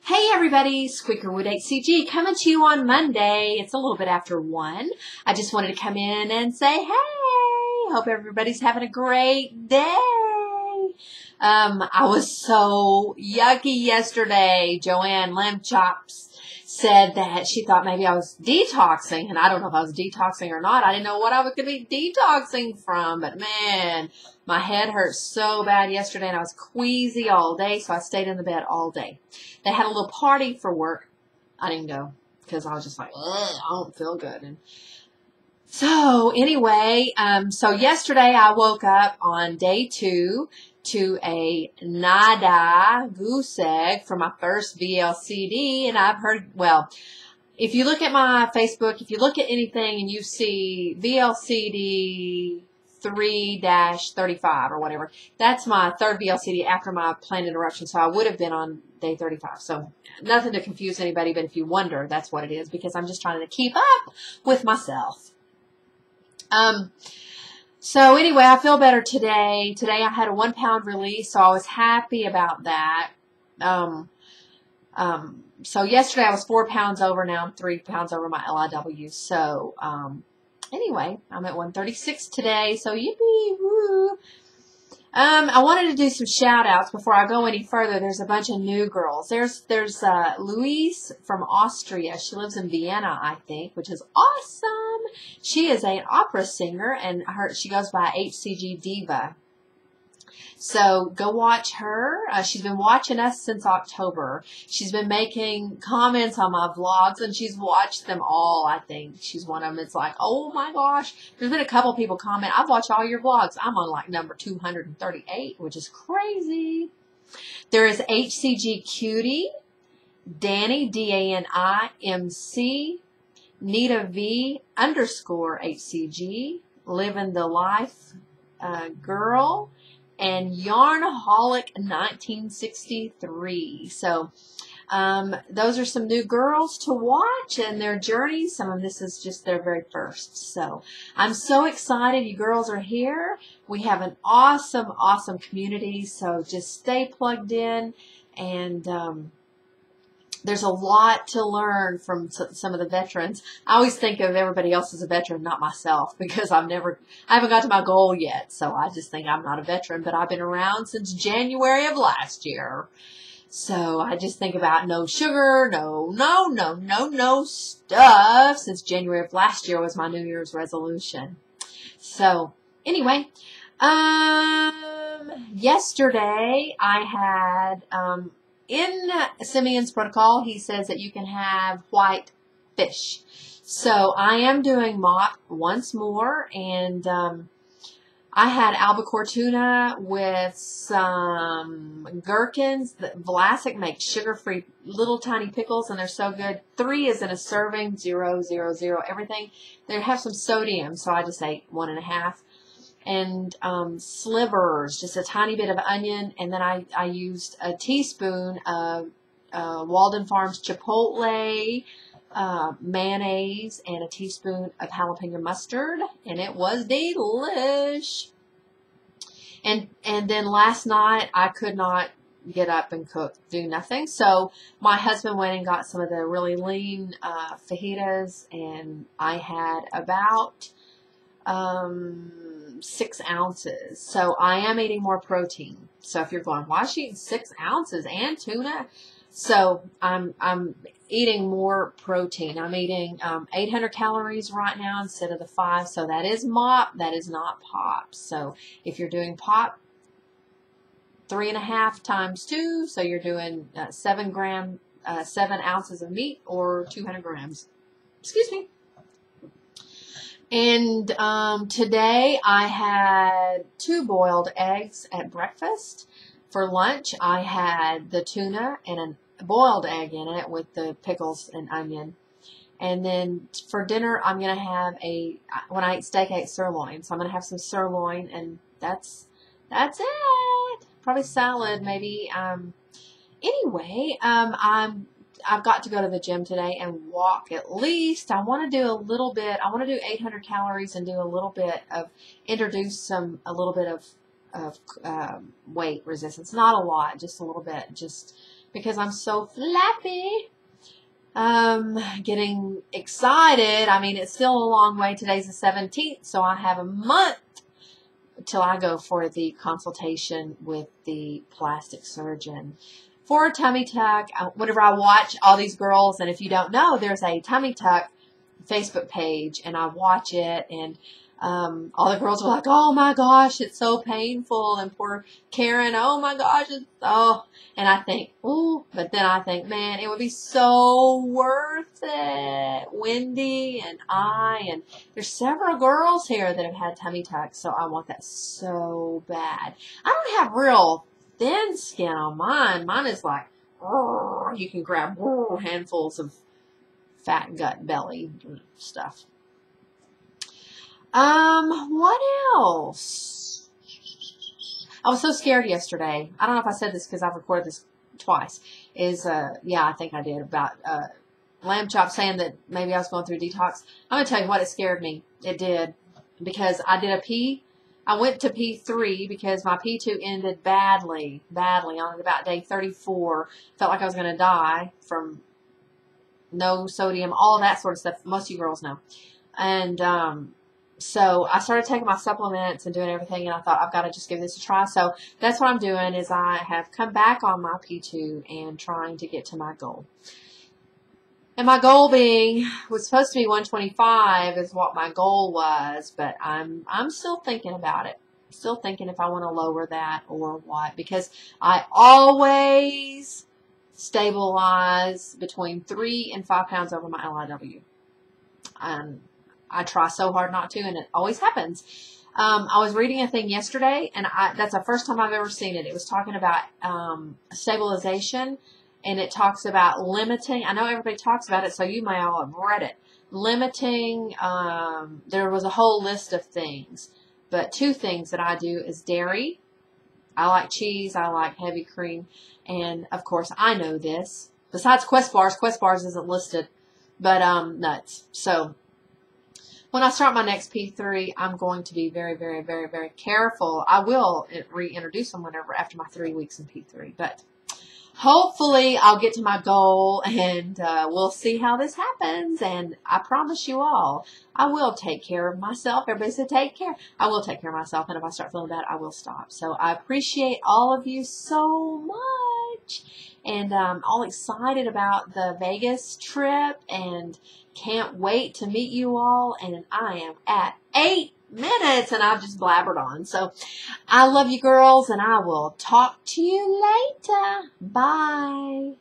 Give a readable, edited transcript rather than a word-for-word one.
Hey everybody, Squeakerwood HCG coming to you on Monday. It's a little bit after 1. I just wanted to come in and say, hey, hope everybody's having a great day. I was so yucky yesterday. Joanne Lamb Chops said that she thought maybe I was detoxing, and I don't know if I was detoxing or not. I didn't know what I was going to be detoxing from, but man, my head hurt so bad yesterday, and I was queasy all day, so I stayed in the bed all day. They had a little party for work. I didn't go because I was just like, ugh, I don't feel good. And so anyway, so yesterday I woke up on day 2 to a nada goose egg for my first VLCD, and I've heard, well, if you look at my Facebook, if you look at anything and you see VLCD 3-35 or whatever, that's my third VLCD after my planned interruption, so I would have been on day 35. So nothing to confuse anybody, but if you wonder, that's what it is, because I'm just trying to keep up with myself. So anyway, I feel better today. Today I had a 1 pound release, so I was happy about that. So yesterday I was 4 pounds over. Now I'm 3 pounds over my LIW. So, anyway, I'm at 136 today. So yippee, woo. I wanted to do some shout outs before I go any further. There's a bunch of new girls. There's Louise from Austria. She lives in Vienna, I think, which is awesome. She is an opera singer, and she goes by HCGDiva. So go watch her. She's been watching us since October. She's been making comments on my vlogs, and she's watched them all, I think. She's one of them. It's like, oh my gosh. There's been a couple people comment, I've watched all your vlogs. I'm on like number 238, which is crazy. There is HCGCutey, Dani, DANIMC, Nita V _ HCG, Livin the Life Girl, and Yarnaholic 1963. So those are some new girls to watch and their journeys. Some of this is just their very first. So I'm so excited you girls are here. We have an awesome, awesome community. So just stay plugged in, and there's a lot to learn from some of the veterans. I always think of everybody else as a veteran, not myself, because I haven't got to my goal yet. So I just think I'm not a veteran, but I've been around since January of last year. So I just think about no sugar, no stuff, since January of last year was my New Year's resolution. So anyway, yesterday I had, in Simeon's protocol, he says that you can have white fish. So I am doing mock once more, and I had albacore tuna with some gherkins. Vlasic makes sugar-free little tiny pickles, and they're so good. 3 is in a serving, 0, 0, 0, everything. They have some sodium, so I just ate 1.5. And slivers, just a tiny bit of onion, and then I used a teaspoon of Walden Farms Chipotle mayonnaise and a teaspoon of jalapeno mustard, and it was delish. And then last night I could not get up and cook, do nothing, so my husband went and got some of the really lean fajitas, and I had about 6 ounces. So I am eating more protein. So if you're going, why is she eating 6 ounces and tuna? So I'm eating more protein. I'm eating 800 calories right now instead of the 5. So that is MOP. That is not POP. So if you're doing POP, 3.5 times 2. So you're doing 7 ounces of meat, or 200 grams. Excuse me. And today I had 2 boiled eggs at breakfast. For lunch, I had the tuna and a boiled egg in it with the pickles and onion. And then for dinner, I'm going to have when I eat steak, I ate sirloin. So I'm going to have some sirloin, and that's it. Probably salad, maybe. Anyway, I've got to go to the gym today and walk at least. I want to do a little bit. I want to do 800 calories and do a little bit of, introduce a little bit of weight resistance. Not a lot, just a little bit, just because I'm so flappy. Getting excited. I mean, it's still a long way. Today's the 17th, so I have a month till I go for the consultation with the plastic surgeon for a tummy tuck. Whenever I watch all these girls, and if you don't know, there's a tummy tuck Facebook page, and I watch it, and all the girls are like, oh my gosh, it's so painful, and poor Karen, oh my gosh, and I think, ooh, but then I think, man, it would be so worth it. Wendy and there's several girls here that have had tummy tucks, so I want that so bad. I don't have real thin skin on mine. Mine is like, you can grab handfuls of fat gut belly stuff. What else? I was so scared yesterday. I don't know if I said this because I've recorded this twice. Yeah, I think I did, about lamb chop saying that maybe I was going through detox. I'm going to tell you what, it scared me. It did. Because I went to P3 because my P2 ended badly on about day 34. Felt like I was going to die from no sodium, all that sort of stuff. Most of you girls know. And, so I started taking my supplements and doing everything, and I thought, I've got to just give this a try. So that's what I'm doing, is I have come back on my P2 and trying to get to my goal. And my goal was supposed to be 125 is what my goal was, but I'm still thinking about it. Still thinking if I want to lower that or what, because I always stabilize between 3 and 5 pounds over my LIW. I try so hard not to, and it always happens. I was reading a thing yesterday, and that's the first time I've ever seen it. It was talking about stabilization, and it talks about limiting. I know everybody talks about it, so you may all have read it. Limiting, there was a whole list of things, but 2 things that I do is dairy. I like cheese. I like heavy cream, and, of course, I know this. Besides Quest Bars isn't listed, but nuts. So when I start my next P3, I'm going to be very, very, very, very careful. I will reintroduce them whenever after my 3 weeks in P3. But hopefully I'll get to my goal, and we'll see how this happens. And I promise you all, I will take care of myself. Everybody said take care. I will take care of myself. And if I start feeling bad, I will stop. So I appreciate all of you so much. And I'm all excited about the Vegas trip and can't wait to meet you all. And I am at 8 minutes and I've just blabbered on. So I love you girls, and I will talk to you later. Bye.